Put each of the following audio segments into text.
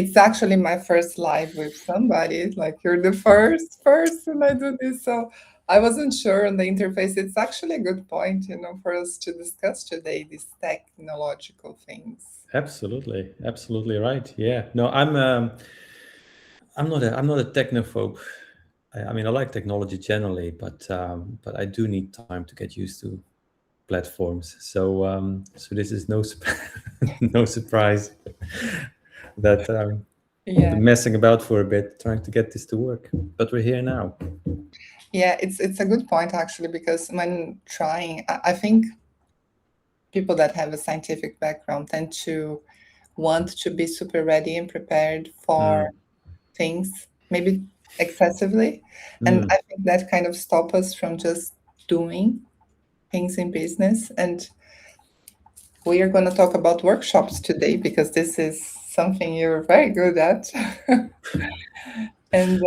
It's actually my first live with somebody. Like you're the first person I do this, so I wasn't sure on the interface. It's actually a good point, for us to discuss today these technological things. Absolutely, absolutely right. Yeah. No, I'm not a technophobe. I mean, I like technology generally, but I do need time to get used to platforms. So this is no surprise that Yeah, messing about for a bit, trying to get this to work. But we're here now. yeah, it's a good point actually because when trying, I think people that have a scientific background tend to want to be super ready and prepared for Mm, things, maybe excessively. And mm. I think that kind of stop us from just doing things in business. And we are going to talk about workshops today because this is something you're very good at. And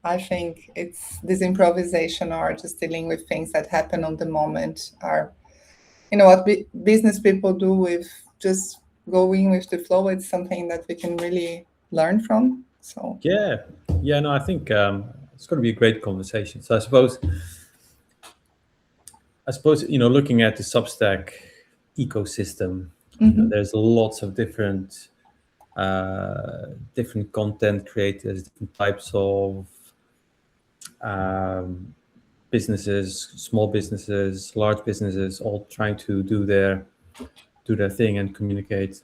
I think it's this improvisation or just dealing with things that happen on the moment are, what business people do with just going with the flow. It's something that we can really learn from. So, Yeah, yeah. No, I think it's going to be a great conversation. So I suppose looking at the Substack ecosystem, mhm. there's lots of different content creators, different types of um, businesses, small businesses, large businesses, all trying to do their thing and communicate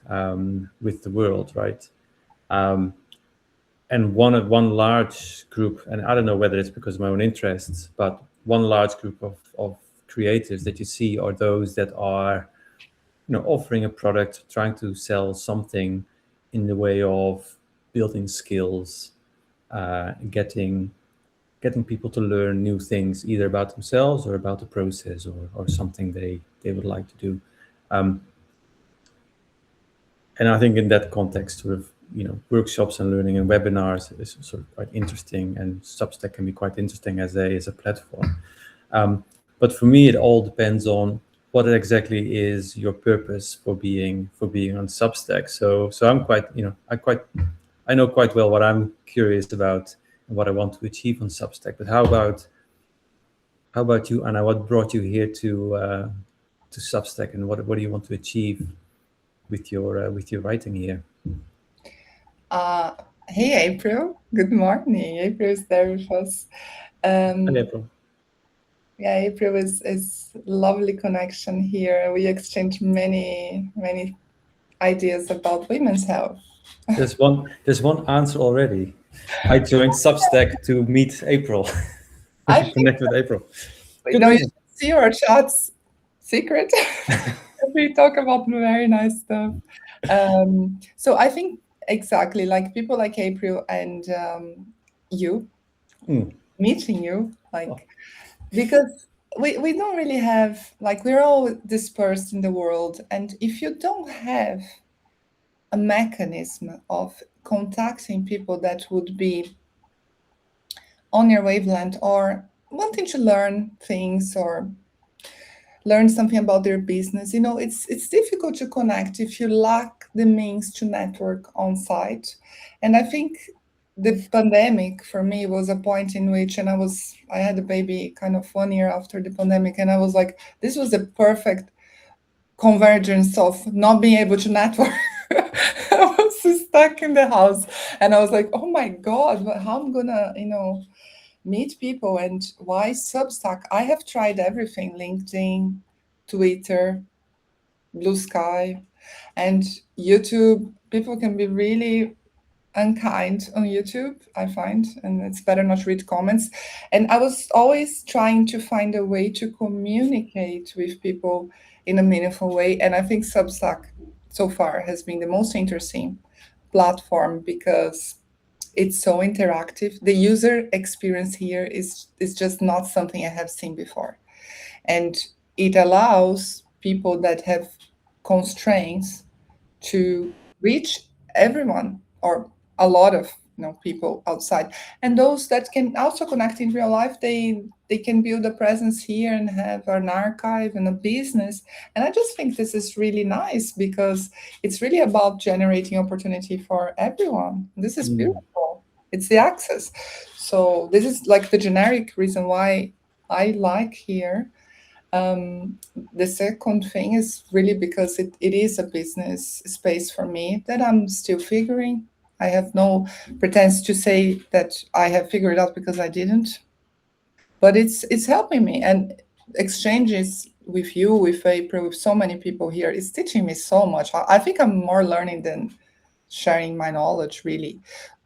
with the world, right? Um, and one large group, and I don't know whether it's because of my own interests, but one large group of creators that you see are those that are offering a product, trying to sell something in the way of building skills, getting people to learn new things, either about themselves or about the process, or something they would like to do. Um, and I think in that context, sort of workshops and learning and webinars is sort of quite interesting, and Substack can be quite interesting as a platform. But for me, it all depends on what exactly is your purpose for being on Substack. So I'm quite I know quite well what I'm curious about and what I want to achieve on Substack. But how about you, Anna? What brought you here to Substack, and what do you want to achieve with your writing here? Uh, hey, April. Good morning. April is there with us. Hi, Um, April. yeah, April is lovely connection here. We exchange many ideas about women's health. There's one answer already. I joined Substack to meet April, I think connect with April. Good you reason. should see our chats secret. We talk about very nice stuff. So I think exactly like people like April and you Mm. meeting you like Oh, because we don't really have like we're all dispersed in the world, and if you don't have a mechanism of contacting people that would be on your wavelength or wanting to learn things or learn something about their business, it's difficult to connect if you lack the means to network on site. And I think the pandemic for me was a point in which, and I had a baby kind of 1 year after the pandemic, and I was like, this was the perfect convergence of not being able to network. I was stuck in the house, and I was like, oh my god, how I'm gonna meet people. And why Substack? I have tried everything: LinkedIn, Twitter, Blue Sky, and YouTube. People can be really unkind on YouTube, I find, and it's better not to read comments. And I was always trying to find a way to communicate with people in a meaningful way. And I think Substack so far has been the most interesting platform because it's so interactive. The user experience here is just not something I have seen before. And it allows people that have constraints to reach everyone or a lot of people outside, and those that can also connect in real life, they can build a presence here and have an archive and a business. And I just think this is really nice because it's really about generating opportunity for everyone. This is Mm. beautiful. It's the access. So this is like the generic reason why I like here. The second thing is really because it is a business space for me that I'm still figuring. I have no pretense to say that I have figured it out because I didn't, but it's helping me. And exchanges with you, with April, with so many people here, it's teaching me so much. I think I'm more learning than sharing my knowledge, really.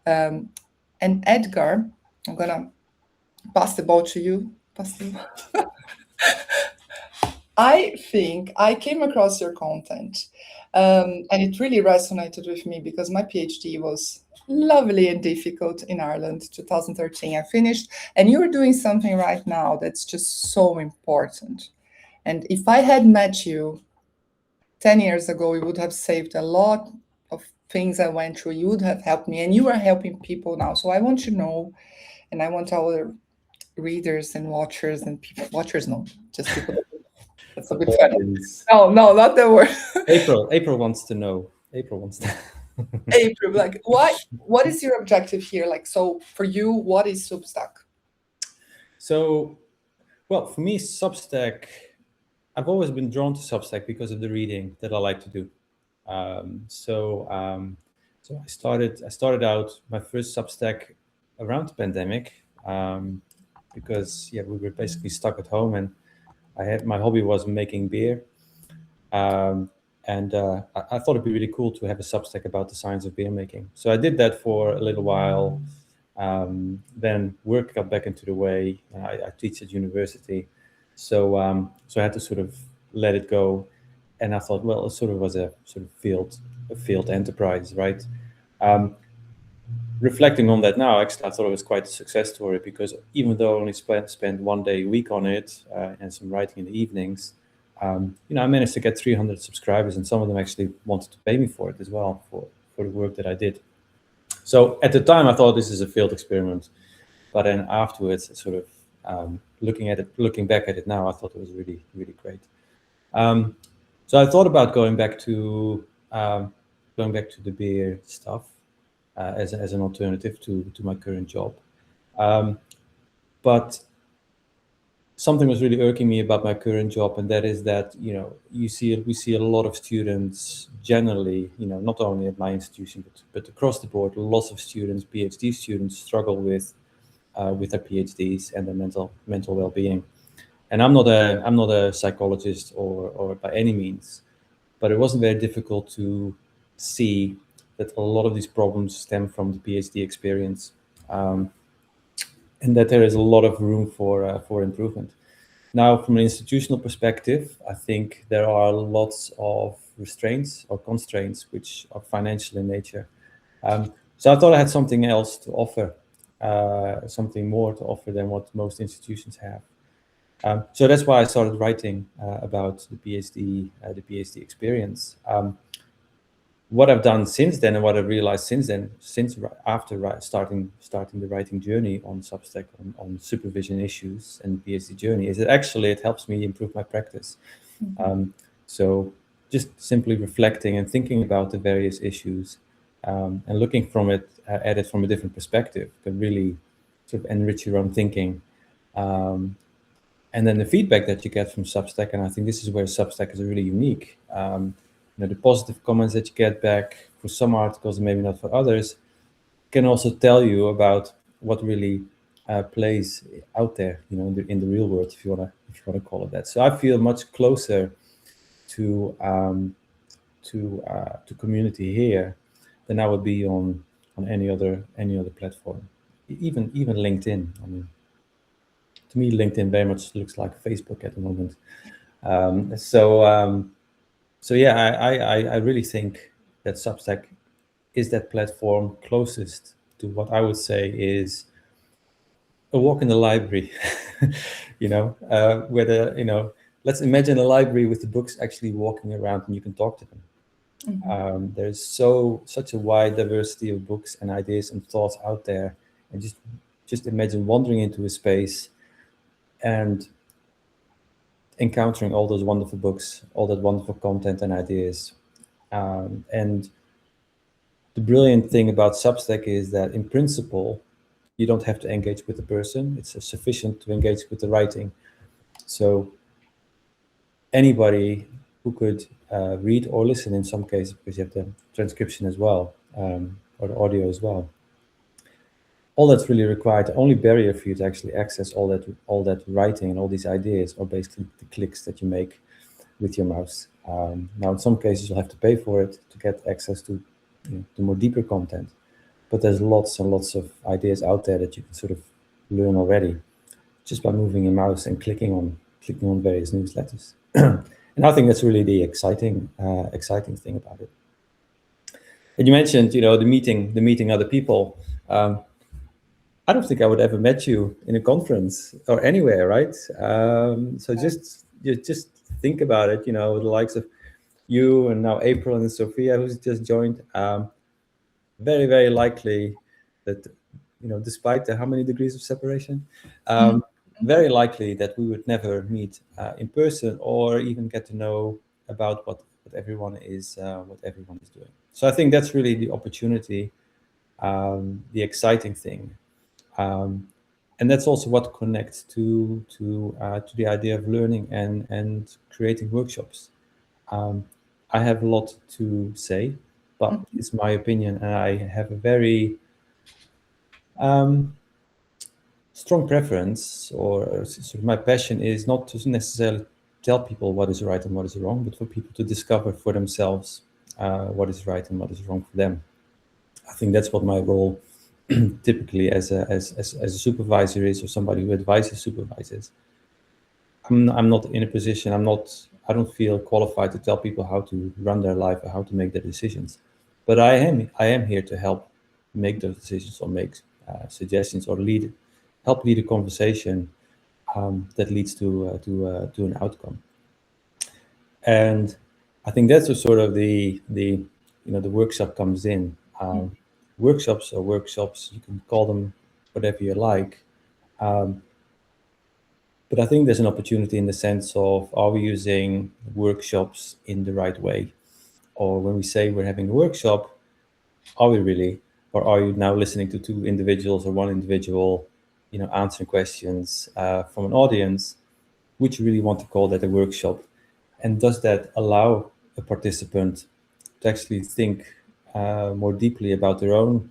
Um, and Edgar, I'm gonna pass the ball to you. Pass the I think I came across your content, and it really resonated with me because my PhD was lovely and difficult in Ireland. 2013, I finished, and you're doing something right now that's just so important. And if I had met you 10 years ago, you would have saved a lot of things I went through. You would have helped me, and you are helping people now. So I want to know, and I want our readers and watchers and people, watchers, no, just people. That's a bit funny. Audience. No, no, not the word. April wants to know. April wants to. April, like what is your objective here? Like, so for you, what is Substack? So, well, for me, Substack, I've always been drawn to Substack because of the reading that I like to do. So I started out my first Substack around the pandemic, because we were basically stuck at home, and my hobby was making beer. And I thought it'd be really cool to have a Substack about the science of beer making. So I did that for a little while. Then work got back into the way. I teach at university, so I had to sort of let it go. And I thought, well, it sort of was a sort of failed enterprise, right? Um, Reflecting on that now, actually, I thought it was quite a success story because even though I only spent 1 day a week on it, and some writing in the evenings, I managed to get 300 subscribers, and some of them actually wanted to pay me for it as well, for the work that I did. So at the time, I thought this is a failed experiment, but then afterwards, sort of looking back at it now, I thought it was really, really great. So I thought about going back to the beer stuff, as an alternative to my current job, but something was really irking me about my current job, and that is that we see a lot of students generally, not only at my institution but across the board, lots of students, PhD students, struggle with their PhDs and their mental well-being. And I'm not a psychologist or by any means, but it wasn't very difficult to see that a lot of these problems stem from the PhD experience, and that there is a lot of room for improvement. Now, from an institutional perspective, I think there are lots of restraints or constraints which are financial in nature. So I thought I had something else to offer, something more to offer than what most institutions have. So that's why I started writing about the PhD experience. What I've done since then, and what I've realized since after starting the writing journey on Substack on supervision issues and PhD journey, is that actually it helps me improve my practice. So just simply reflecting and thinking about the various issues, and looking at it from a different perspective can really sort of enrich your own thinking. And then the feedback that you get from Substack, and I think this is where Substack is really unique. The positive comments that you get back for some articles and maybe not for others can also tell you about what really plays out there, in the real world, if you wanna call it that. So I feel much closer to community here than I would be on any other platform, even LinkedIn. I mean, to me, LinkedIn very much looks like Facebook at the moment. So yeah, I really think that Substack is that platform closest to what I would say is a walk in the library. Let's imagine a library with the books actually walking around and you can talk to them. There's such a wide diversity of books and ideas and thoughts out there, and just imagine wandering into a space and encountering all those wonderful books, all that wonderful content and ideas. And the brilliant thing about Substack is that in principle, you don't have to engage with the person. It's sufficient to engage with the writing. So anybody who could read or listen in some cases, because you have the transcription as well, or the audio as well. All that's really required, the only barrier for you to actually access all that writing and all these ideas are basically the clicks that you make with your mouse. Now, in some cases, you'll have to pay for it to get access to the more deeper content. But there's lots and lots of ideas out there that you can sort of learn already just by moving your mouse and clicking on various newsletters. And I think that's really the exciting thing about it. And you mentioned, the meeting other people. I don't think I would ever met you in a conference or anywhere, right? So just think about it. The likes of you and now April and Sophia, who's just joined. Very, very likely that, despite the how many degrees of separation, very likely that we would never meet in person or even get to know about what everyone is doing. So I think that's really the opportunity, the exciting thing, and that's also what connects to the idea of learning and creating workshops. I have a lot to say, but it's my opinion, and I have a very strong preference, or sort of my passion is not to necessarily tell people what is right and what is wrong, but for people to discover for themselves what is right and what is wrong for them. I think that's what my role typically as a supervisor is, or somebody who advises supervisors. I'm not in a position, I don't feel qualified to tell people how to run their life or how to make their decisions. But I am here to help make those decisions, or make suggestions, or help lead a conversation that leads to an outcome. And I think that's the sort of the workshop comes in. Workshops are workshops. You can call them whatever you like. But I think there's an opportunity in the sense of, are we using workshops in the right way? Or when we say we're having a workshop, are we really? Or are you now listening to two individuals or one individual, answering questions from an audience? Would you really want to call that a workshop? And does that allow a participant to actually think more deeply about their own,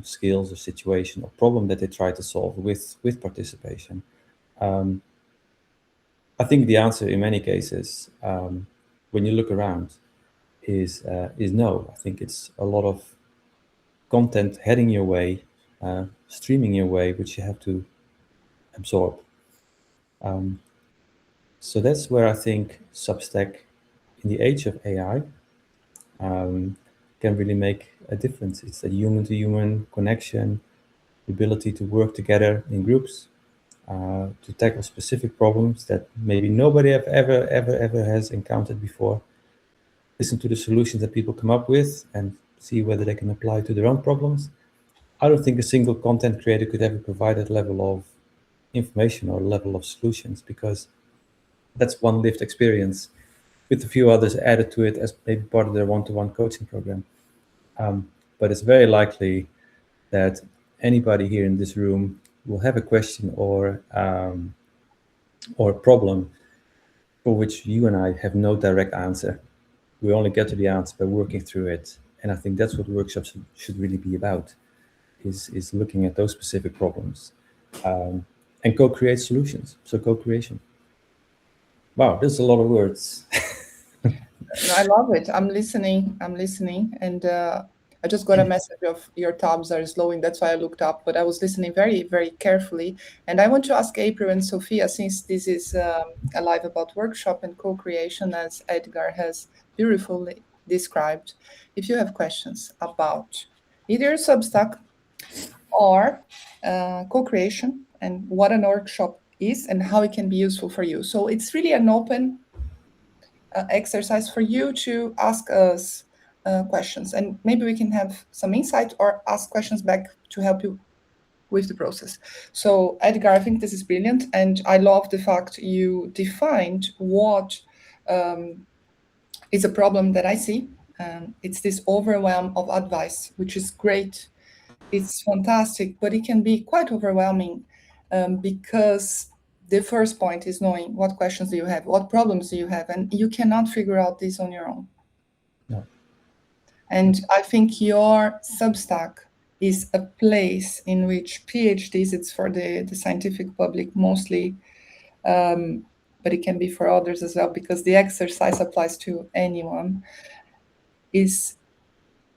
skills or situation or problem that they try to solve with participation? I think the answer in many cases, when you look around, is no. I think it's a lot of content heading your way, streaming your way, which you have to absorb. So that's where I think Substack, in the age of AI, can really make a difference. It's a human-to-human connection, the ability to work together in groups, to tackle specific problems that maybe nobody ever has encountered before. Listen to the solutions that people come up with and see whether they can apply to their own problems. I don't think a single content creator could ever provide that level of information or level of solutions, because that's one lived experience with a few others added to it as maybe part of their one-to-one coaching program. But it's very likely that anybody here in this room will have a question or a problem for which you and I have no direct answer. We only get to the answer by working through it. And I think that's what workshops should really be about, is looking at those specific problems and co-create solutions. So co-creation. Wow, there's a lot of words. I love it. I'm listening, and I just got a message of your tabs are slowing. That's why I looked up, but I was listening very, very carefully. And I want to ask April and Sophia, since this is a live about workshop and co-creation, as Edgar has beautifully described, if you have questions about either Substack or co-creation and what an workshop is and how it can be useful for you. So it's really an open exercise for you to ask us questions, and maybe we can have some insight or ask questions back to help you with the process. So, Edgar, I think this is brilliant, and I love the fact you defined what is a problem that I see. It's this overwhelm of advice, which is great. It's fantastic, but it can be quite overwhelming because the first point is knowing what questions do you have, what problems do you have, and you cannot figure out this on your own. No. And I think your Substack is a place in which PhDs, it's for the scientific public mostly, but it can be for others as well, because the exercise applies to anyone, is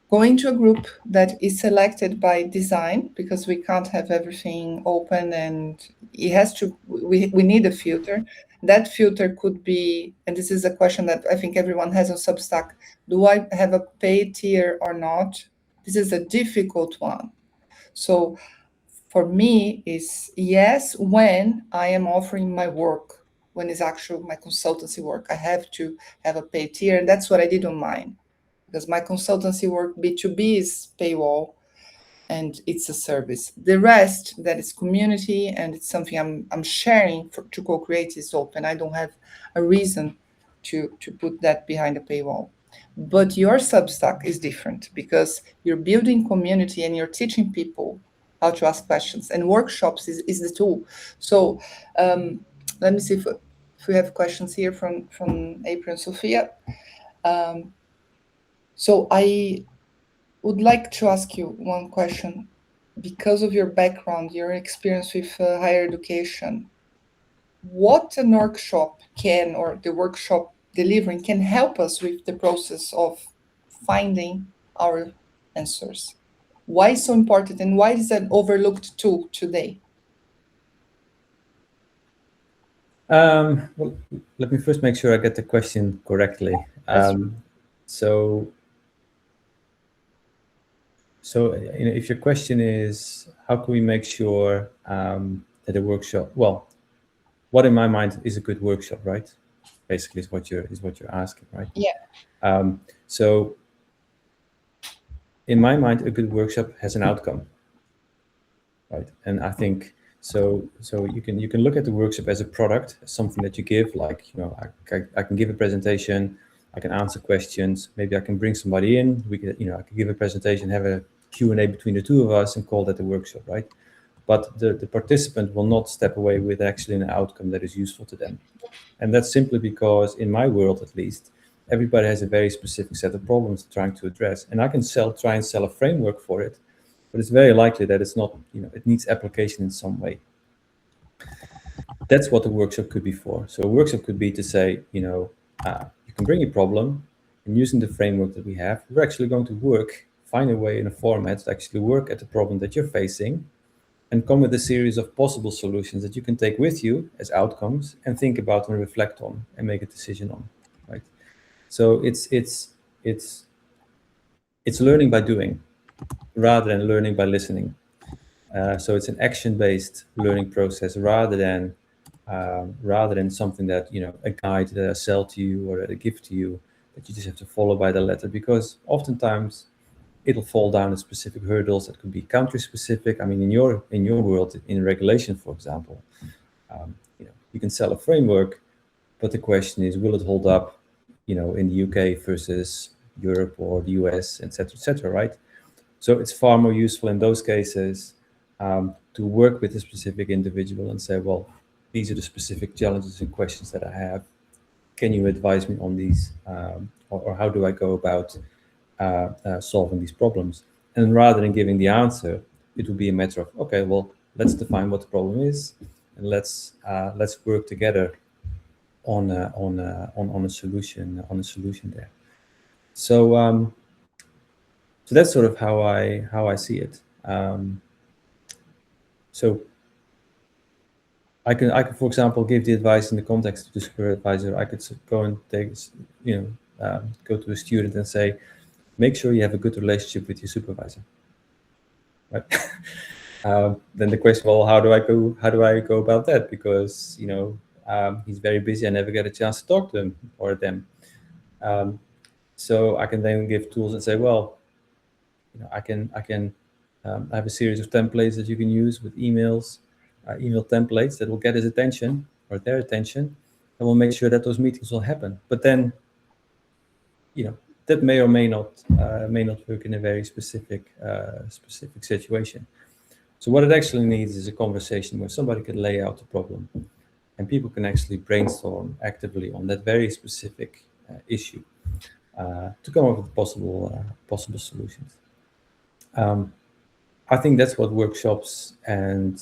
going to a group that is selected by design, because we can't have everything open, and it has to, we need a filter. That filter could be, and this is a question that I think everyone has on Substack, do I have a paid tier or not? This is a difficult one. So for me is yes, when I am offering my work, when it's actual my consultancy work, I have to have a paid tier, and that's what I did on mine, because my consultancy work B2B is paywall and it's a service. The rest that is community and it's something I'm sharing to co-create is open. I don't have a reason to put that behind a paywall. But your Substack is different because you're building community and you're teaching people how to ask questions, and workshops is the tool. So let me see if we have questions here from April and Sophia. So I would like to ask you one question. Because of your background, your experience with higher education, what an workshop can, or the workshop delivering can help us with the process of finding our answers? Why is so important, and why is that overlooked tool today? Well, let me first make sure I get the question correctly. So, if your question is how can we make sure that a workshop, well, what in my mind is a good workshop, right? Basically, is what you're asking, right? Yeah. So, in my mind, a good workshop has an outcome, right? And I think so you can look at the workshop as a product, as something that you give, like, I can give a presentation, I can answer questions, maybe I can bring somebody in, we can, I can give a presentation, have a Q&A between the two of us and call that a workshop, right? But the participant will not step away with actually an outcome that is useful to them. And that's simply because, in my world at least, everybody has a very specific set of problems they're trying to address. And I can try and sell a framework for it, but it's very likely that it's not, it needs application in some way. That's what the workshop could be for. So a workshop could be to say, you can bring your problem, and using the framework that we have, we're actually going to find a way in a format to actually work at the problem that you're facing, and come with a series of possible solutions that you can take with you as outcomes and think about and reflect on and make a decision on, right? So it's learning by doing rather than learning by listening. So it's an action-based learning process rather than something that, a guide that I sell to you or that I give to you that you just have to follow by the letter, because oftentimes it'll fall down at specific hurdles that could be country specific. I mean, in your world, in regulation, for example, you can sell a framework, but the question is, will it hold up, in the UK versus Europe or the US, et cetera, right? So it's far more useful in those cases to work with a specific individual and say, well, these are the specific challenges and questions that I have. Can you advise me on these, or how do I go about solving these problems? And rather than giving the answer, it would be a matter of, okay, well, let's define what the problem is, and let's work together on a solution there. So so that's sort of how I see it. So I can, for example, give the advice in the context of the supervisor. I could go and take, go to a student and say, make sure you have a good relationship with your supervisor. Right? Then the question, well, how do I go about that? Because he's very busy. I never get a chance to talk to him or them. So I can then give tools and say, well, I have a series of templates that you can use with emails, email templates that will get his attention or their attention, and will make sure that those meetings will happen. But then, that may or may not work in a very specific situation. So what it actually needs is a conversation where somebody can lay out the problem, and people can actually brainstorm actively on that very specific issue to come up with possible solutions. I think that's what workshops and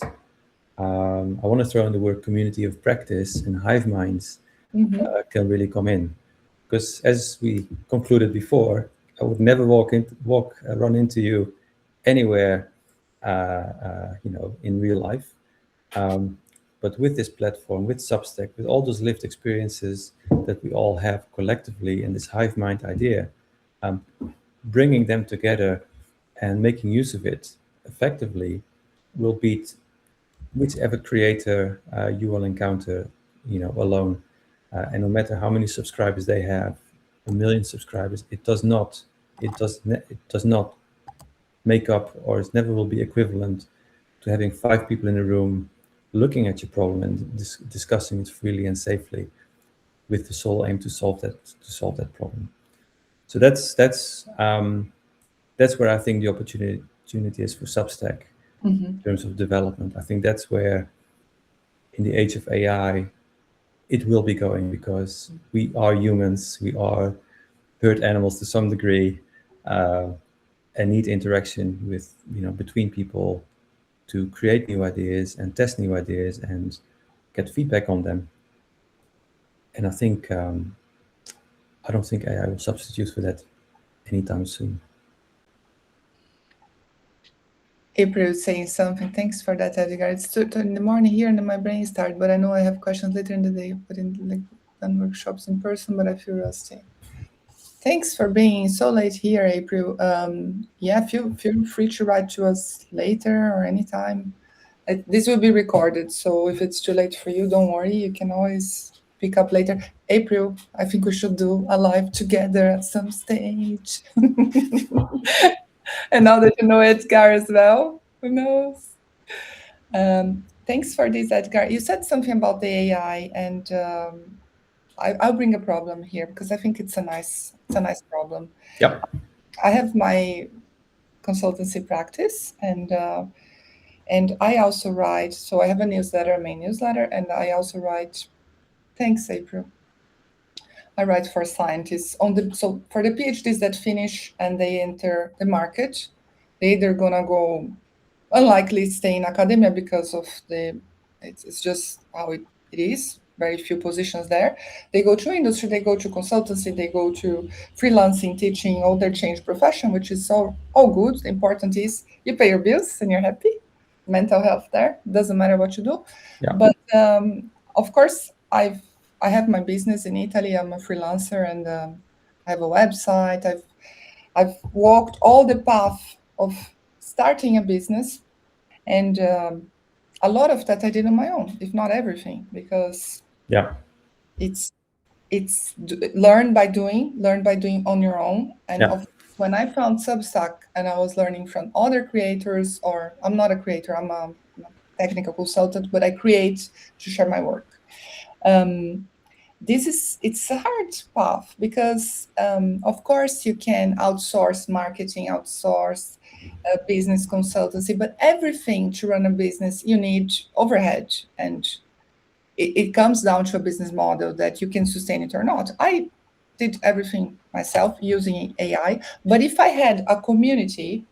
I want to throw in the word community of practice and hive minds can really come in. Because as we concluded before, I would never run into you anywhere, in real life. But with this platform, with Substack, with all those lived experiences that we all have collectively in this hive mind idea, bringing them together and making use of it effectively will beat whichever creator you will encounter, alone. And no matter how many subscribers they have, 1 million subscribers, it does not make up, or it never will be equivalent to having 5 people in a room looking at your problem and discussing it freely and safely with the sole aim to solve that problem. So that's where I think the opportunity is for Substack in terms of development. I think that's where, in the age of AI, it will be going, because we are humans, we are herd animals to some degree, and need interaction with between people to create new ideas and test new ideas and get feedback on them. And I think I don't think AI will substitute for that anytime soon. April is saying something. Thanks for that, Edgar. It's 2 in the morning here and my brain started, but I know I have questions later in the day, but done workshops in person, but I feel rusty. Thanks for being so late here, April. Feel free to write to us later or anytime. This will be recorded, so if it's too late for you, don't worry. You can always pick up later. April, I think we should do a live together at some stage. And now that you know Edgar as well, who knows? Thanks for this, Edgar. You said something about the AI, and I'll bring a problem here because I think it's a nice problem. Yep. I have my consultancy practice, and I also write. So I have a newsletter, main newsletter, and I also write. Thanks, April. I write for scientists so for the PhDs that finish and they enter the market, they either gonna go, unlikely stay in academia because of it's just how it is. Very few positions there. They go to industry, they go to consultancy, they go to freelancing, teaching, all their change profession, which is all good. The important is you pay your bills and you're happy. Mental health there, doesn't matter what you do. Yeah. But of course, I have my business in Italy. I'm a freelancer, and I have a website. I've walked all the path of starting a business, and a lot of that I did on my own, if not everything, because it's learn by doing on your own. And when I found Substack and I was learning from other creators, or I'm not a creator, I'm a technical consultant, but I create to share my work. It's a hard path because, of course, you can outsource marketing, outsource business consultancy, but everything to run a business, you need overhead, and it comes down to a business model that you can sustain it or not. I did everything myself using AI, but if I had a community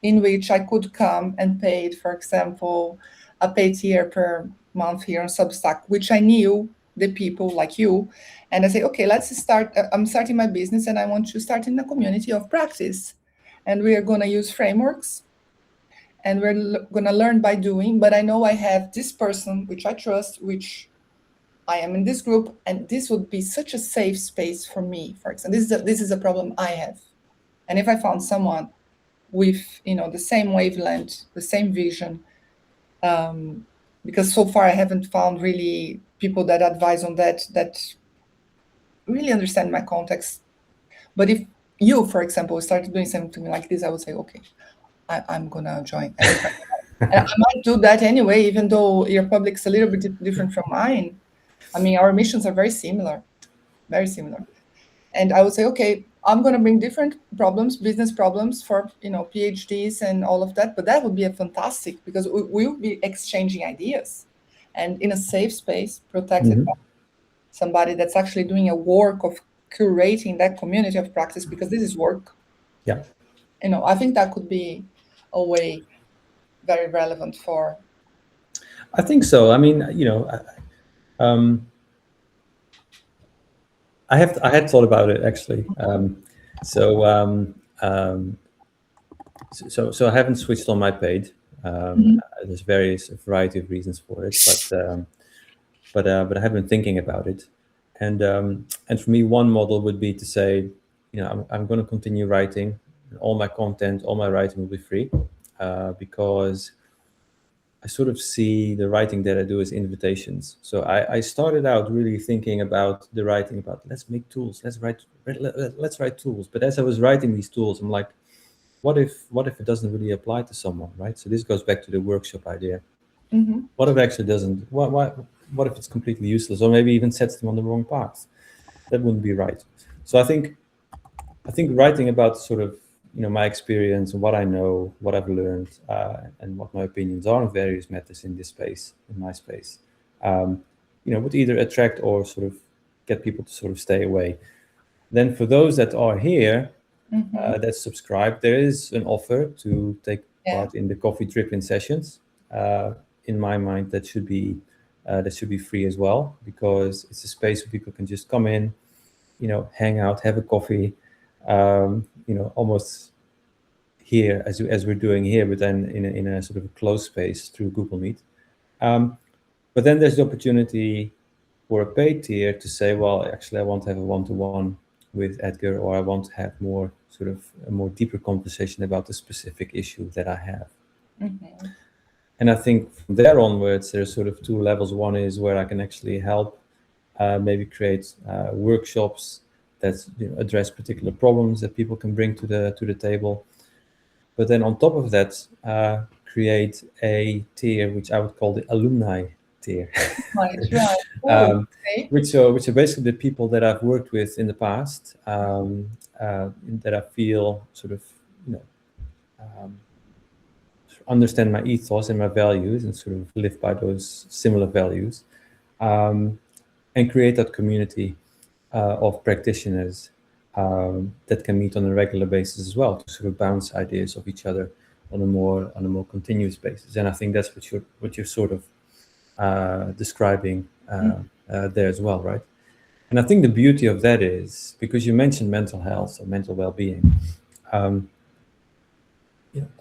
in which I could come and pay, for example, a paid tier per month here on Substack, which I knew the people like you, and I say, okay, let's start. I'm starting my business and I want to start in a community of practice, and we are going to use frameworks and we're going to learn by doing. But I know I have this person which I trust, which I am in this group, and this would be such a safe space for me. For example, this is a problem I have, and if I found someone with the same wavelength, the same vision, because so far I haven't found really people that advise on that really understand my context But if you, for example, started doing something like this, I would say, okay, I'm gonna join. And I might do that anyway, even though your public's a little bit different from mine. I mean, our missions are very similar, very similar. And I would say, okay, I'm going to bring different problems, business problems for PhDs and all of that. But that would be a fantastic because we will be exchanging ideas, and in a safe space, protected by Hmm. somebody that's actually doing a work of curating that community of practice. Because this is work. Yeah, I think that could be a way very relevant for. I think so. I mean, um, I had thought about it actually. So um, so I haven't switched on my paid. Mhm. There's various a variety of reasons for it, but I have been thinking about it, and for me, one model would be to say, I'm going to continue writing. All my content, all my writing will be free, because I sort of see the writing that I do as invitations. So I started out really thinking about the writing about let's make tools, let's write tools. But as I was writing these tools, I'm like, what if it doesn't really apply to someone, right? So this goes back to the workshop idea. Mhm. What if it actually doesn't? What if it's completely useless, or maybe even sets them on the wrong path? That wouldn't be right. So I think writing about sort of my experience and what I know, what I've learned, and what my opinions are on various matters in this space, in my space, um, would either attract or sort of get people to sort of stay away. Then for those that are here, Mhm. that subscribe, there is an offer to take Yeah. part in the coffee drip-in sessions. In my mind, that should be free as well, because it's a space where people can just come in, hang out, have a coffee, almost here as we're doing here, but then in a sort of a closed space through Google Meet. Um, but then there's the opportunity for a paid tier to say, well, actually, I want to have a one-to-one with Edgar, or I want to have more sort of a more deeper conversation about the specific issue that I have. Mhm. And I think from there onwards, there's sort of two levels. One is where I can actually help, maybe create workshops that address particular problems that people can bring to the table. But then on top of that, create a tier which I would call the alumni tier, Right. Right. Oh, um, okay. which are basically the people that I've worked with in the past, that I feel sort of you know um, understand my ethos and my values and sort of live by those similar values, um, and create that community of practitioners that can meet on a regular basis as well, to sort of bounce ideas of each other on a more continuous basis. And I think that's what you're sort of describing there as well, right? And I think the beauty of that is because you mentioned mental health or mental well-being. Um,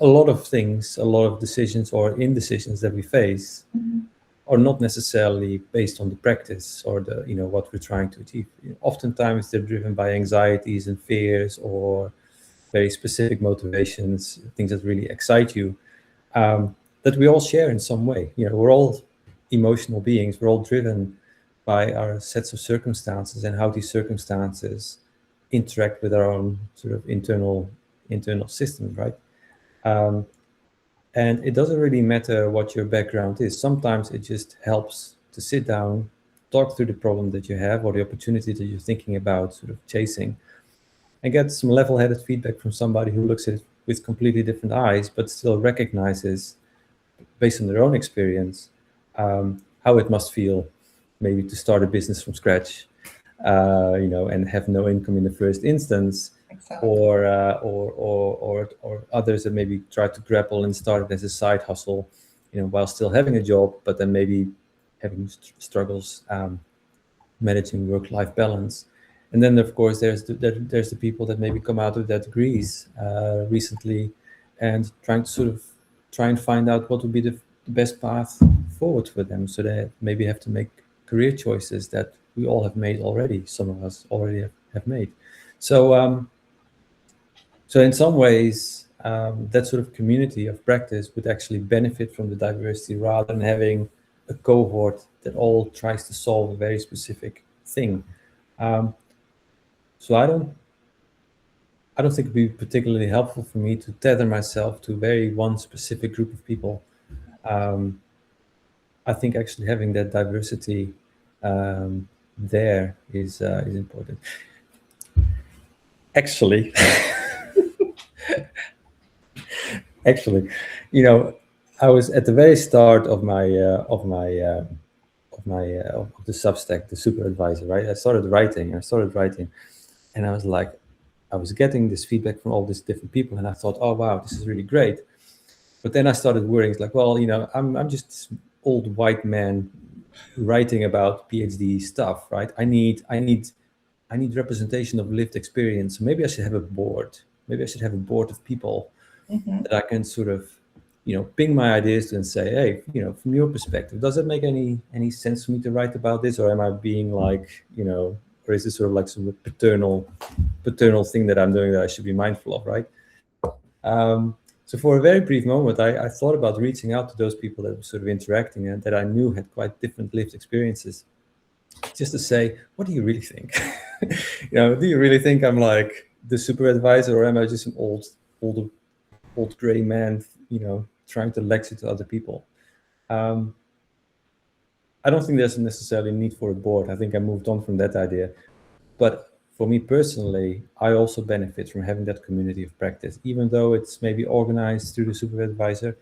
a lot of things, a lot of decisions or indecisions that we face Mhm. are not necessarily based on the practice or the what we're trying to achieve. Oftentimes they're driven by anxieties and fears or very specific motivations, things that really excite you, that we all share in some way. We're all emotional beings. We're all driven by our sets of circumstances and how these circumstances interact with our own sort of internal systems, right? Um, and it doesn't really matter what your background is. Sometimes it just helps to sit down, talk through the problem that you have or the opportunity that you're thinking about sort of chasing, and get some level-headed feedback from somebody who looks at it with completely different eyes, but still recognizes, based on their own experience, how it must feel maybe to start a business from scratch, and have no income in the first instance, Exactly. or others that maybe try to grapple and start it as a side hustle, while still having a job, but then maybe having struggles managing work-life balance. And then, of course, there's the people that maybe come out of their degrees recently, and trying to sort of try and find out what would be the best path forward for them. So they maybe have to make career choices that we all have made already. Some of us already have made. So, in some ways, that sort of community of practice would actually benefit from the diversity rather than having a cohort that all tries to solve a very specific thing. Um, so I don't. I don't think it'd be particularly helpful for me to tether myself to very one specific group of people. Um, I think actually having that diversity there is important. Actually, actually, you know, I was at the very start of of the Substack, the Super Advisor, right? I started writing, and I was like, I was getting this feedback from all these different people, and I thought, oh wow, this is really great. But then I started worrying, it's like, well, I'm just this old white man writing about PhD stuff, right? I need representation of lived experience. So maybe I should have a board. Maybe I should have a board of people Hmm. that I can sort of, ping my ideas to and say, hey, from your perspective, does it make any sense for me to write about this, or am I being like, or is this sort of like some paternal thing that I'm doing that I should be mindful of, right? So for a very brief moment, I thought about reaching out to those people that were sort of interacting and that I knew had quite different lived experiences, just to say, what do you really think? Do you really think I'm like the super advisor, or am I just an old gray man, trying to lecture to other people? Um, I don't think there's necessarily a need for a board. I think I moved on from that idea. But for me personally, I also benefit from having that community of practice, even though it's maybe organized through the super advisor.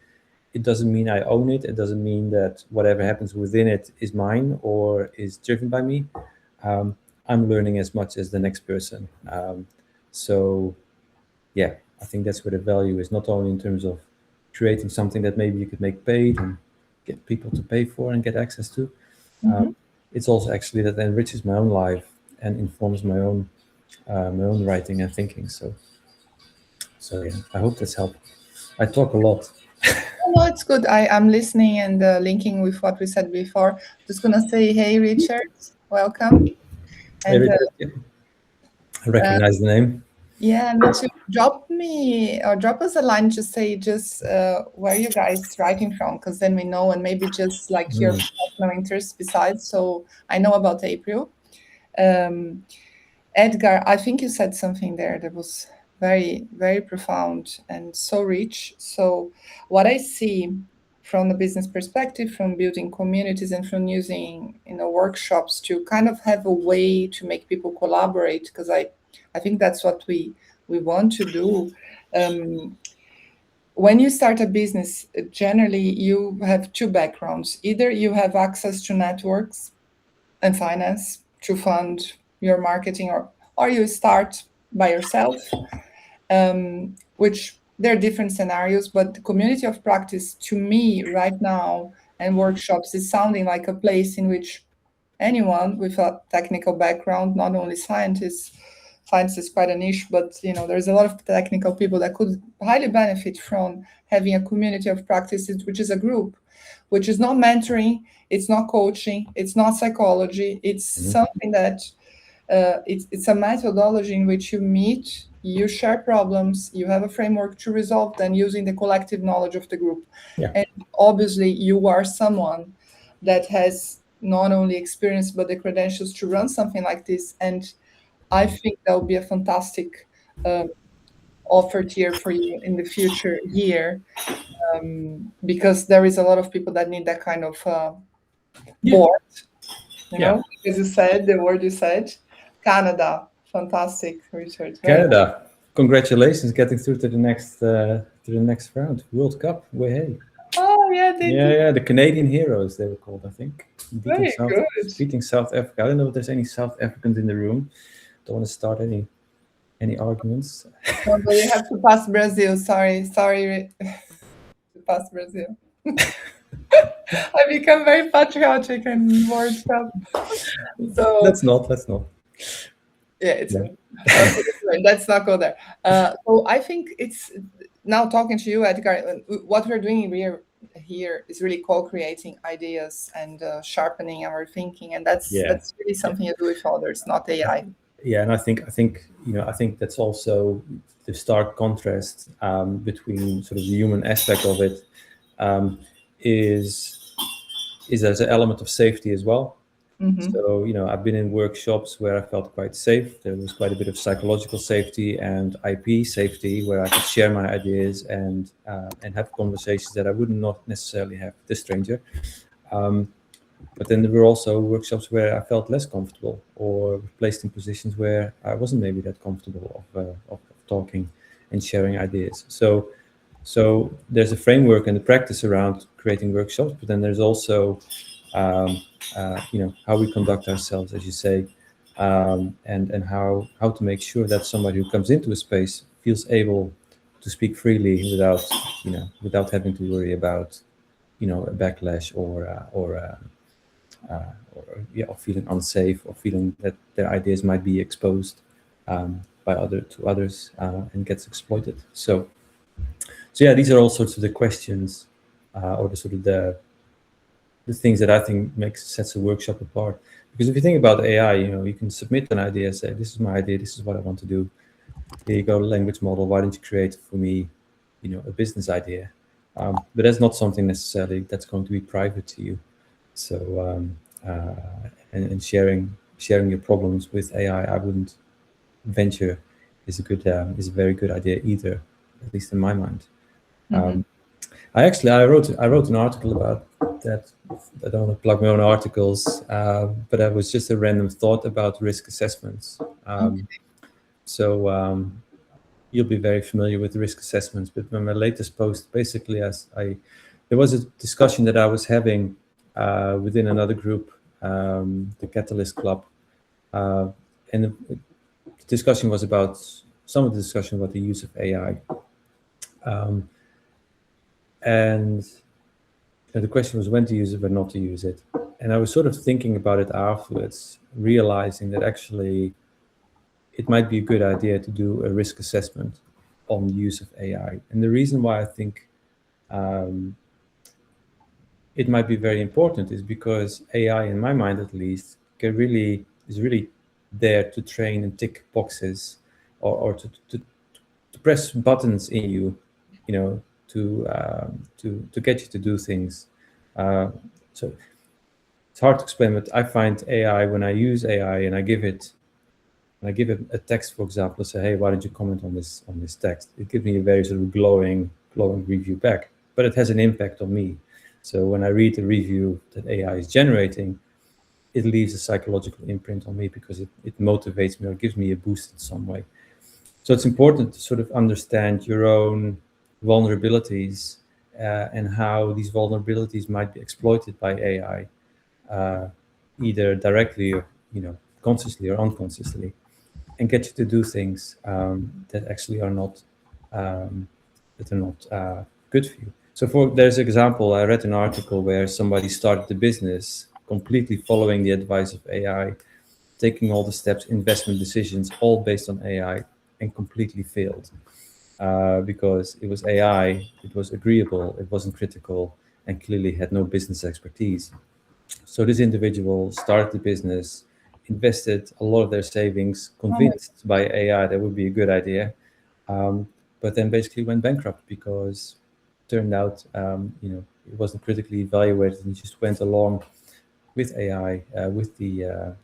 It doesn't mean I own it. It doesn't mean that whatever happens within it is mine or is driven by me. Um, I'm learning as much as the next person. So, yeah, I think that's where the value is, not only in terms of creating something that maybe you could make paid and get people to pay for and get access to. Hmm. It's also actually that enriches my own life and informs my own writing and thinking. So yeah, I hope that's helpful. I talk a lot. No, it's good. I'm listening and linking with what we said before. Just gonna say, hey, Richard, welcome. Hey, And Richard, yeah, I uh, recognize the name. yeah, me too. Drop me or drop us a line to say just where you guys writing from, because then we know, and maybe just like your Mm. personal interests besides. So I know about April. Um, Edgar, I think you said something there that was very, very profound and so rich. So, what I see from the business perspective, from building communities and from using workshops to kind of have a way to make people collaborate, because I think that's what we want to do. Um, when you start a business, generally you have two backgrounds. Either you have access to networks and finance to fund your marketing, or you start by yourself, which there are different scenarios, but the community of practice to me right now and workshops is sounding like a place in which anyone with a technical background, not only scientists, science is quite a niche, but there's a lot of technical people that could highly benefit from having a community of practices, which is a group, which is not mentoring, it's not coaching, it's not psychology, it's Mhm. something that it's a methodology in which you meet, you share problems, you have a framework to resolve them using the collective knowledge of the group. Yeah. And obviously, you are someone that has not only experience but the credentials to run something like this. And I think that would be a fantastic um, offer tier for you in the future here, because there is a lot of people that need that kind of Yeah. board, Yeah. as you said, the word you said. Canada, fantastic, Richard. Very nice. Canada, congratulations getting through to the next round. World Cup. Way hey. Oh yeah, they Yeah, did yeah. The Canadian heroes they were called, I think. Beating very South good. beating South Africa. I don't know if there's any South Africans in the room. Don't want to start any arguments. No, but we have to pass Brazil. Sorry, to pass Brazil. I become very patriotic and World Cup. So Let's not. yeah, it's Yeah. okay, let's not go there. So I think it's now talking to you, Edgar. What we're doing here is really co-creating ideas and sharpening our thinking, and that's Yeah. that's really Yeah. something you do with others, not AI. Yeah, and I think that's also the stark contrast between sort of the human aspect of it, um, is there's an element of safety as well. So, I've been in workshops where I felt quite safe. There was quite a bit of psychological safety and IP safety, where I could share my ideas and have conversations that I would not necessarily have with a stranger. But then there were also workshops where I felt less comfortable, or placed in positions where I wasn't maybe that comfortable of talking and sharing ideas. So there's a framework and a practice around creating workshops, but then there's also how we conduct ourselves, as you say, and how to make sure that somebody who comes into a space feels able to speak freely without having to worry about a backlash or feeling unsafe, or feeling that their ideas might be exposed by others and gets exploited. So yeah, these are all sorts of the questions, or the sort of the things that I think sets a workshop apart. Because if you think about AI, you can submit an idea, say, this is my idea, this is what I want to do. Here you go, language model. Why don't you create for me, a business idea? But that's not something necessarily that's going to be private to you. So and sharing your problems with AI, I wouldn't venture is a very good idea either, at least in my mind. I wrote an article about that. I don't want to plug my own articles, but that was just a random thought about risk assessments. So you'll be very familiar with risk assessments. But in my latest post, basically, there was a discussion that I was having within another group, the Catalyst Club, and the discussion was about the use of AI. And the question was when to use it, but not to use it. And I was sort of thinking about it afterwards, realizing that actually it might be a good idea to do a risk assessment on the use of AI. And the reason why I think it might be very important is because AI, in my mind at least, is really there to train and tick boxes, or to press buttons in you, to get you to do things. So it's hard to explain, but I find AI, when I use AI and I give it a text, for example, say, hey, why don't you comment on this text? It gives me a very sort of glowing review back, but it has an impact on me. So when I read the review that AI is generating, it leaves a psychological imprint on me because it motivates me or gives me a boost in some way. So it's important to sort of understand your own vulnerabilities and how these vulnerabilities might be exploited by AI, either directly or consciously or unconsciously, and get you to do things that actually are not good for you. So there's an example, I read an article where somebody started a business completely following the advice of AI, taking all the steps, investment decisions, all based on AI, and completely failed. Because it was AI, it was agreeable, it wasn't critical, and clearly had no business expertise. So this individual started the business, invested a lot of their savings, convinced by AI that would be a good idea, but then basically went bankrupt because it turned out it wasn't critically evaluated, and just went along with AI, with the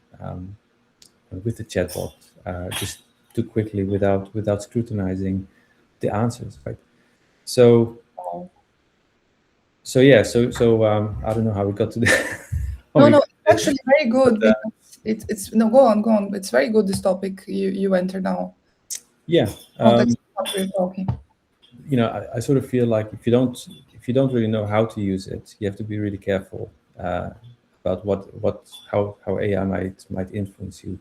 chatbot, just too quickly without scrutinizing the answers, right? So yeah, I don't know how we got to that. No, it's actually very good because it's no, go on. It's very good, this topic you enter now. Yeah. Context of what we're talking. I sort of feel like if you don't really know how to use it, you have to be really careful about how AI might influence you.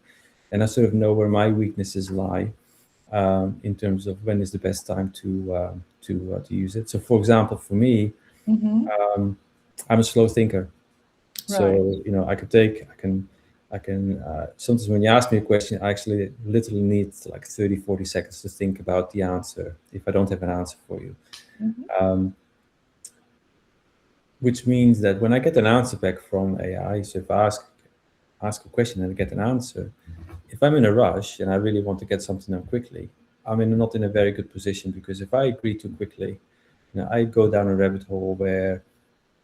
And I sort of know where my weaknesses lie in terms of when is the best time to use it. So, for example, for me, I'm a slow thinker. So I can sometimes when you ask me a question, I actually literally need like 30-40 seconds to think about the answer if I don't have an answer for you. Which means that when I get an answer back from AI, so if I ask a question and I get an answer, if I'm in a rush and I really want to get something done quickly, I'm not in a very good position, because if I agree too quickly, I go down a rabbit hole where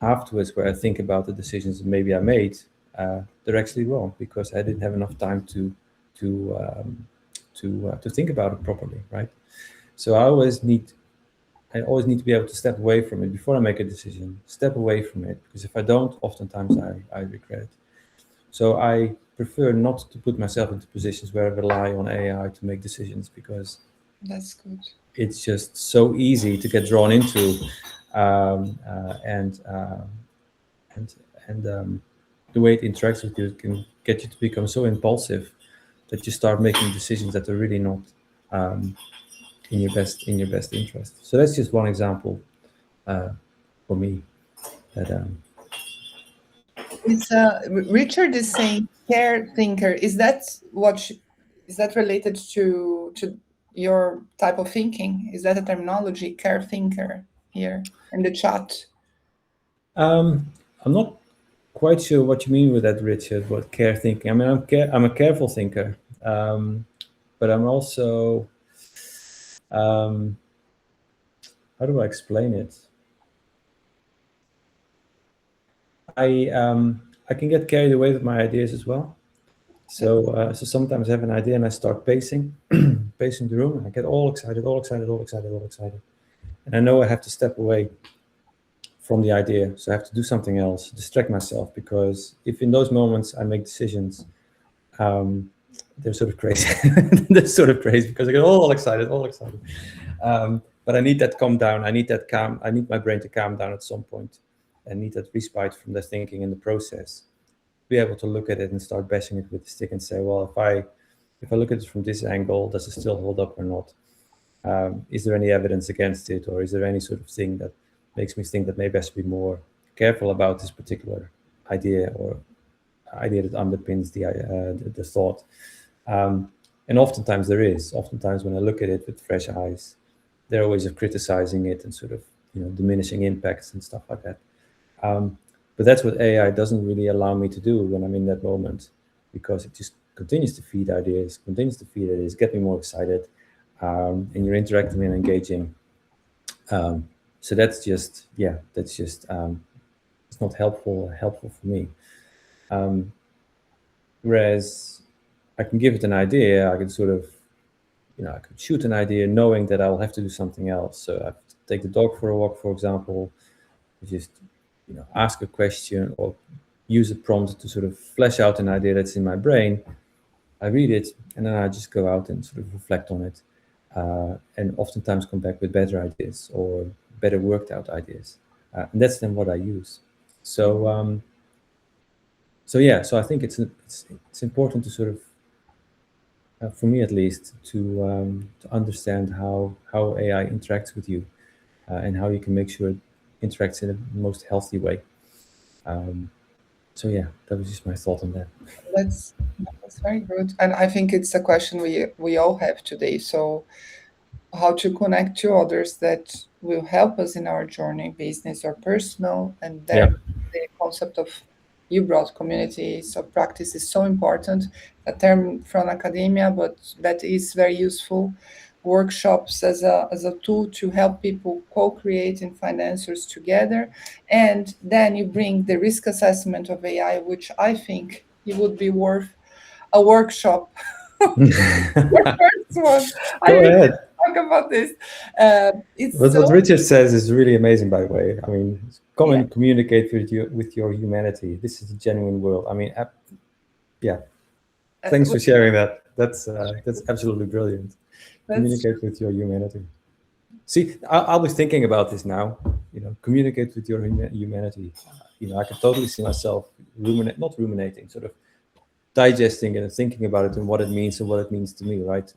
afterwards, where I think about the decisions that maybe I made, they're actually wrong because I didn't have enough time to um, to think about it properly, right? So I always need to be able to step away from it before I make a decision. Step away from it, because if I don't, oftentimes I regret it. So I prefer not to put myself into positions where I rely on AI to make decisions, because That's good. it's just so easy to get drawn into, um, uh, and uh, and and the way it interacts with you can get you to become so impulsive that you start making decisions that are really not um, in your best interest. So that's just one example uh, for me. That It's Richard is saying care thinker. Is that is that related to your type of thinking? Is that a terminology, care thinker, here in the chat? um, I'm not quite sure what you mean with that, Richard. What care thinking? I mean, I'm a careful thinker, um, but I'm also um, how do I explain it? I can get carried away with my ideas as well. So sometimes I have an idea and I start pacing, pacing the room, and I get all excited, all excited, all excited, all excited, and I know I have to step away from the idea. So I have to do something else, distract myself, because if in those moments I make decisions, um, they're sort of crazy. They're sort of crazy because I get all excited, all excited. But I need that calm down. I need that calm. I need my brain to calm down at some point. I need that respite from the thinking in the process. Be able to look at it and start bashing it with the stick and say, well, if I look at it from this angle, does it still hold up or not? Is there any evidence against it, or is there any sort of thing that makes me think that maybe I should be more careful about this particular idea or idea that underpins the thought? And oftentimes there is. Oftentimes when I look at it with fresh eyes, there are ways of criticizing it and sort of diminishing impacts and stuff like that. Um, but that's what AI doesn't really allow me to do when I'm in that moment, because it just continues to feed ideas, get me more excited, and you're interacting and engaging. Um, so that's just it's not helpful for me. Um, Whereas I can give it an idea, I can sort of I could shoot an idea knowing that I'll have to do something else. So I have to take the dog for a walk, for example, just ask a question or use a prompt to sort of flesh out an idea that's in my brain. I read it, and then I just go out and sort of reflect on it, and oftentimes come back with better ideas or better worked out ideas, and that's then what I use. So I think it's important to sort of, for me at least, to understand how AI interacts with you, and how you can make sure it interacts in the most healthy way. Um, so yeah, that was just my thought on that. That's that's very good, and I think it's a question we all have today. So how to connect to others that will help us in our journey, business or personal, and there Yeah. the concept of you brought communities of practice is so important, a term from academia, but that is very useful. Workshops as a tool to help people co-create and find answers together. And then you bring the risk assessment of AI, which I think it would be worth a workshop. The first one. I Go really ahead. talk about this. It's But so what Richard says is really amazing, by the way. I mean, come yeah. and communicate with your humanity. This is a genuine world. I mean, yeah. Thanks Uh, for sharing that. That's absolutely brilliant. that's Communicate with your humanity. See, I was thinking about this now. Communicate with your humanity. I can totally see myself not ruminating, sort of digesting it and thinking about it and what it means to me, right?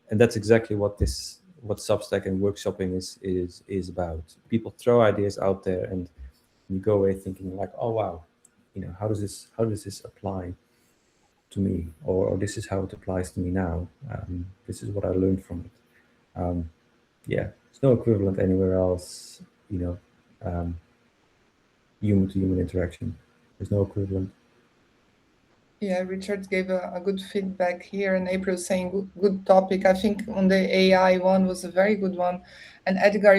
And that's exactly what Substack and workshopping is about. People throw ideas out there, and you go away thinking like, oh wow, how does this apply to me, or this is how it applies to me now. This is what I learned from it. Yeah, there's no equivalent anywhere else. You know, um, Human to human interaction. There's no equivalent. yeah. Richard gave a good feedback here, and April saying good topic. I think on the AI one was a very good one, and Edgar,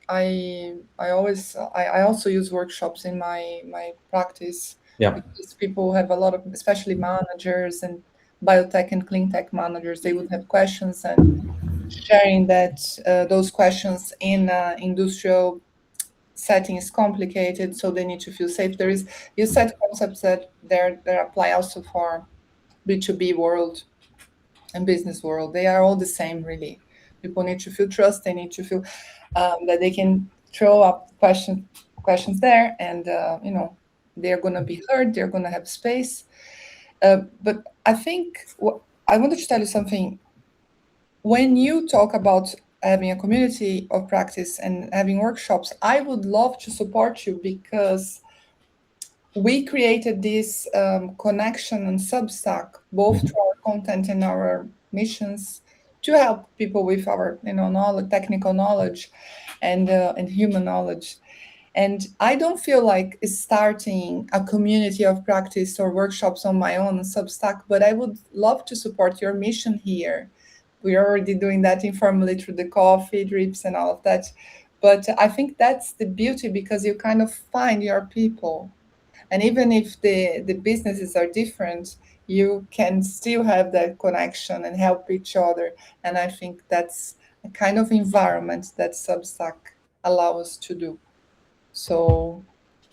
I also use workshops in my practice. Yeah. because people have a lot of, especially managers and biotech and clean tech managers, they would have questions, and sharing that those questions in industrial setting is complicated, so they need to feel safe. There is, you said concepts that apply also for B2B world and business world. They are all the same, really. People need to feel trust. They need to feel that they can throw up questions there, and they're going to be heard. They're going to have space. But I think I wanted to tell you something. When you talk about having a community of practice and having workshops, I would love to support you, because we created this connection on Substack, both Mhm. through our content and our missions, to help people with our knowledge, technical knowledge, and human knowledge. And I don't feel like starting a community of practice or workshops on my own on Substack, but I would love to support your mission here. We're already doing that informally through the coffee drips and all of that. But I think that's the beauty, because you kind of find your people, and even if the businesses are different, you can still have that connection and help each other. And I think that's a kind of environment that Substack allow us to do. So,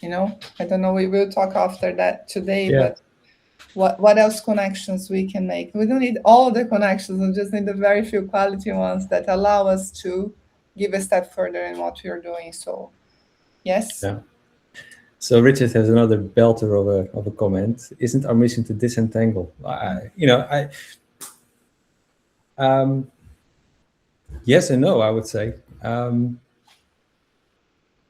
I don't know, we will talk after that today, Yeah. but what else connections we can make? We don't need all the connections, we just need the very few quality ones that allow us to give a step further in what we are doing. So yes. Yeah. So Richard has another belter of a comment. Isn't our mission to disentangle? Yes and no, I would say.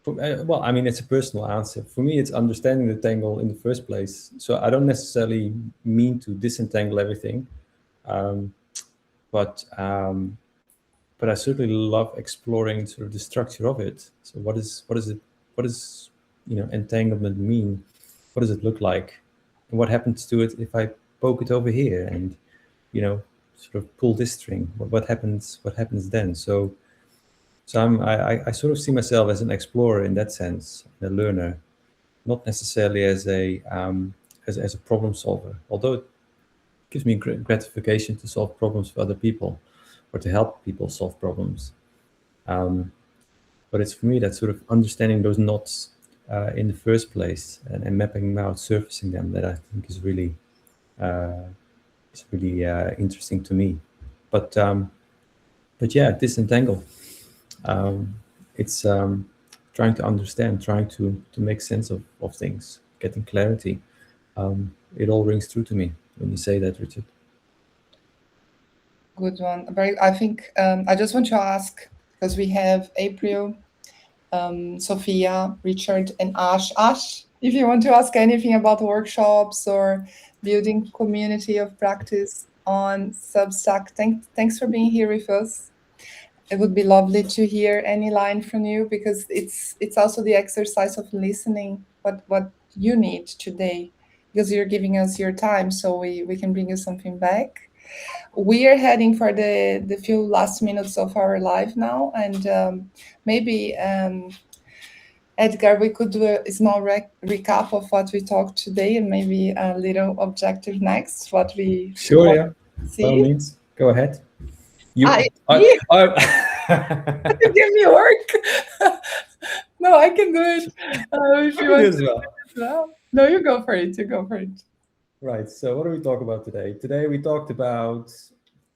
Well, I mean, it's a personal answer. For me, it's understanding the tangle in the first place. So I don't necessarily mean to disentangle everything, um, but um, but I certainly love exploring sort of the structure of it. So what does entanglement mean? What does it look like? And what happens to it if I poke it over here and sort of pull this string? What happens? What happens then? So I sort of see myself as an explorer in that sense, a learner, not necessarily as a problem solver. Although it gives me gratification to solve problems for other people, or to help people solve problems. Um, but it's for me that sort of understanding those knots in the first place, and mapping them out, surfacing them, that I think uh, is really interesting to me. But but yeah, disentangle. Um, it's trying to understand, trying to make sense of things, getting clarity. It all rings true to me when you say that, Richard. Good one. Very. I think I just want to ask, because we have April, Sophia, Richard, and Ash. Ash, if you want to ask anything about workshops or building community of practice on Substack, thanks for being here with us. It would be lovely to hear any line from you, because it's also the exercise of listening what you need today, because you're giving us your time, so we can bring you something back. We are heading for the few last minutes of our live now, and maybe Edgar, we could do a small recap of what we talked today, and maybe a little objective next, what we Sure, want yeah. to By all see. means, go ahead. I, You, me, I you give me work. No, I can do it if you can do want as well. to. No, you go for it. You go for it. Right. So, what do we talk about today? Today, we talked about,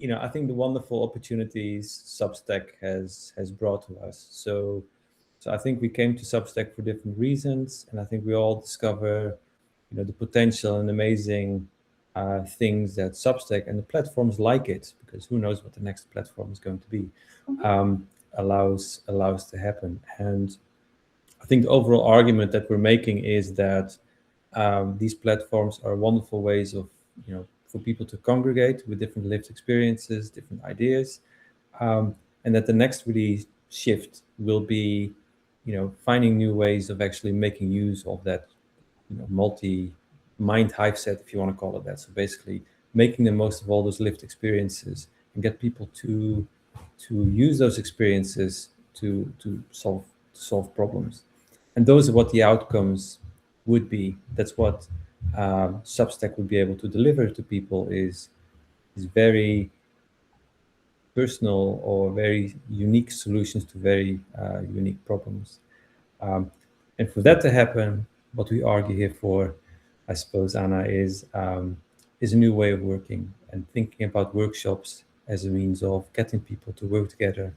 I think the wonderful opportunities Substack has brought to us. So I think we came to Substack for different reasons, and I think we all discover, the potential and amazing things that Substack and the platforms like it, because who knows what the next platform is going to be, Mhm. allows to happen. And I think the overall argument that we're making is that these platforms are wonderful ways of, for people to congregate with different lived experiences, different ideas, and that the next really shift will be, finding new ways of actually making use of that, multi mind hive set, if you want to call it that. So basically, making the most of all those lived experiences and get people to use those experiences to solve problems. And those are what the outcomes would be. That's what Substack would be able to deliver to people is very personal or very unique solutions to very unique problems. Um, and for that to happen, what we argue here for, I suppose, Anna, is a new way of working and thinking about workshops as a means of getting people to work together,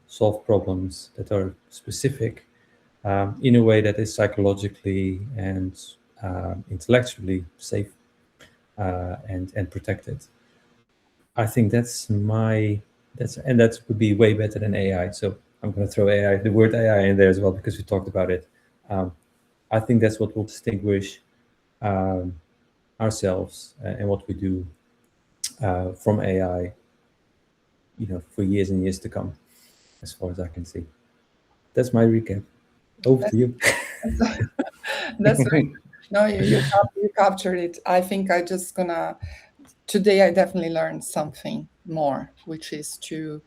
solve problems that are specific in a way that is psychologically and intellectually safe and protected. I think that would be way better than AI. So I'm going to throw AI, the word AI, in there as well because we talked about it. I think that's what will distinguish um, ourselves and what we do from AI, for years and years to come, as far as I can see. That's my recap. Over to That's you. that's, that's very good. No, you captured it. I think I just gonna today. I definitely learned something more, which is to,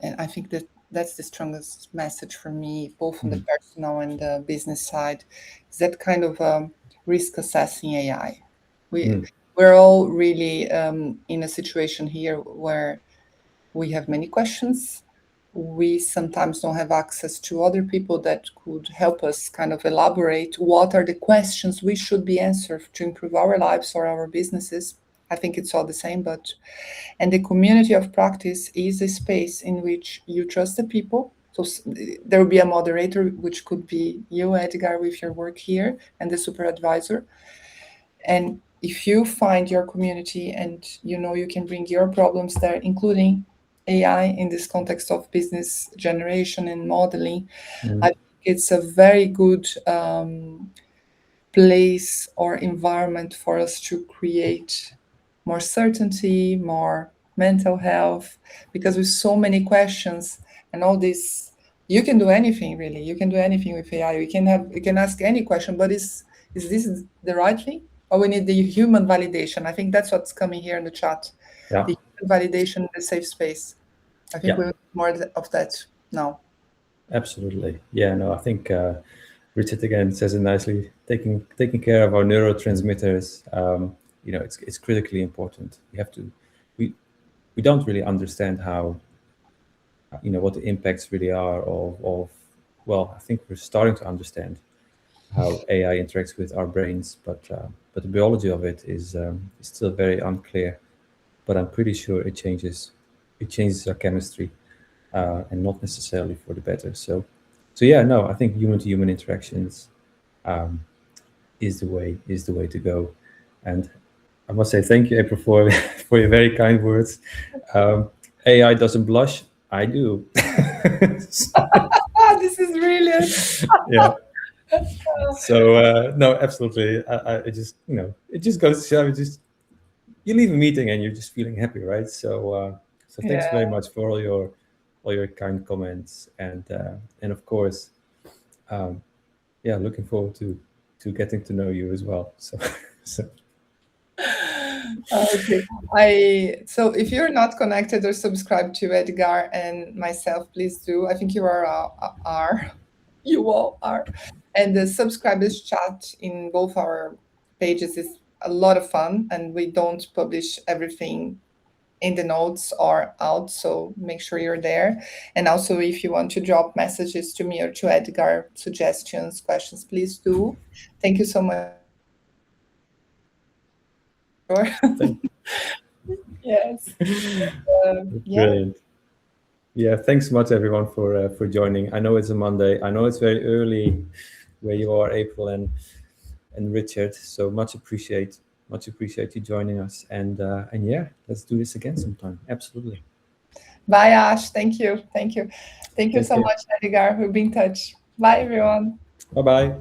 and I think that that's the strongest message for me, both on the Mm, personal and the business side, is that kind of risk assessing AI. We mm, we're all really in a situation here where we have many questions. We sometimes don't have access to other people that could help us kind of elaborate what are the questions we should be answered to improve our lives or our businesses. I think it's all the same, but and the community of practice is a space in which you trust the people. So there will be a moderator, which could be you, Edgar, with your work here, and the super advisor. And if you find your community and you know you can bring your problems there, including AI in this context of business generation and modeling, I mm, think it's a very good place or environment for us to create more certainty, more mental health, because with so many questions and all this, you can do anything really. You can do anything with AI. You can ask any question, but is this the right thing? Or we need the human validation. I think that's what's coming here in the chat. yeah, The human validation, the safe space. I think yeah, we need more of that now. absolutely. Yeah, no, I think Richard again says it nicely. Taking care of our neurotransmitters, it's critically important. We we don't really understand how, what the impacts really are of. Well, I think we're starting to understand how AI interacts with our brains, but the biology of it is still very unclear. But I'm pretty sure it changes our chemistry, and not necessarily for the better. So yeah, no, I think human to human interactions um, is the way to go. And I must say thank you, April, for for your very kind words. AI doesn't blush. I do. Ah, this is brilliant. Yeah. So no, absolutely. I just it just goes to show you leave a meeting and you're just feeling happy, right? So thanks Yeah. very much for all your kind comments and of course, um, yeah, looking forward to getting to know you as well. So so Okay. I so if you're not connected or subscribed to Edgar and myself, please do. I think you are you all are. And the subscribers chat in both our pages is a lot of fun, and we don't publish everything in the notes or out, so make sure you're there. And also, if you want to drop messages to me or to Edgar, suggestions, questions, please do. Thank you so much, Edgar. For sure. thank Yes. Yeah. brilliant. Yeah, thanks so much everyone for joining. I know it's a Monday. I know it's very early where you are, April and Richard. So much appreciate you joining us. And yeah, let's do this again sometime. Absolutely. Bye, Ash. Thank you. Thank you. Thank you Take so care. much, Edgar. We'll be in touch. Bye, everyone. Bye bye.